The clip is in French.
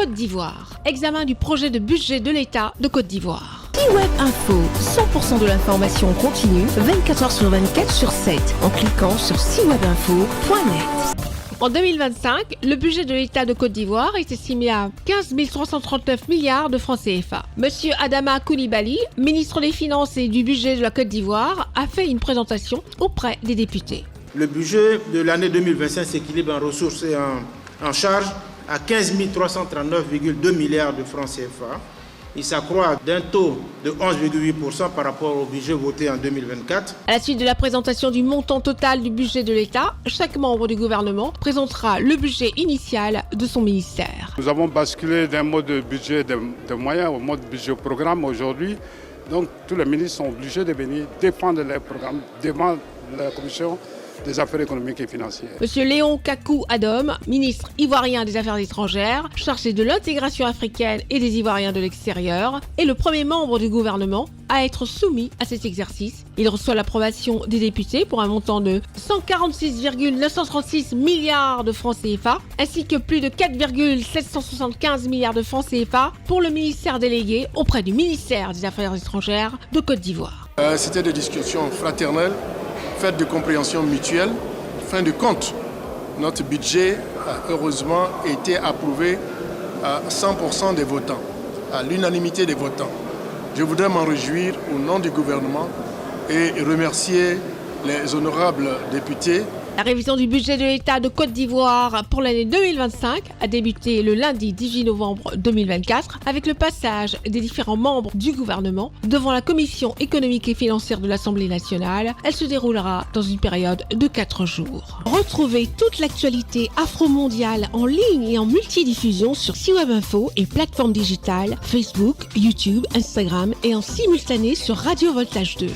Côte d'Ivoire. Examen du projet de budget de l'État de Côte d'Ivoire. C-Web Info, 100% de l'information continue, 24 heures sur 24 sur 7, en cliquant sur cwebinfo.net. En 2025, le budget de l'État de Côte d'Ivoire est estimé à 15 339 milliards de francs CFA. Monsieur Adama Coulibaly, ministre des Finances et du budget de la Côte d'Ivoire, a fait une présentation auprès des députés. Le budget de l'année 2025 s'équilibre en ressources et en charges à 15 339,2 milliards de francs CFA. Il s'accroît d'un taux de 11,8% par rapport au budget voté en 2024. À la suite de la présentation du montant total du budget de l'État, chaque membre du gouvernement présentera le budget initial de son ministère. Nous avons basculé d'un mode de budget de moyens au mode budget programme aujourd'hui. Donc tous les ministres sont obligés de venir défendre les programmes devant la commission des affaires économiques et financières. Monsieur Léon Kakou Adom, ministre ivoirien des Affaires étrangères, chargé de l'intégration africaine et des Ivoiriens de l'extérieur, est le premier membre du gouvernement à être soumis à cet exercice. Il reçoit l'approbation des députés pour un montant de 146,936 milliards de francs CFA, ainsi que plus de 4,775 milliards de francs CFA pour le ministère délégué auprès du ministère des Affaires étrangères de Côte d'Ivoire. C'était des discussions fraternelles, faites de compréhension mutuelle. Fin de compte, notre budget a heureusement été approuvé à 100% des votants, à l'unanimité des votants. Je voudrais m'en réjouir au nom du gouvernement et remercier les honorables députés. La révision du budget de l'État de Côte d'Ivoire pour l'année 2025 a débuté le lundi 18 novembre 2024 avec le passage des différents membres du gouvernement devant la Commission économique et financière de l'Assemblée nationale. Elle se déroulera dans une période de 4 jours. Retrouvez toute l'actualité afro-mondiale en ligne et en multidiffusion sur C-Web Info et plateformes digitales Facebook, YouTube, Instagram et en simultané sur Radio Voltage 2.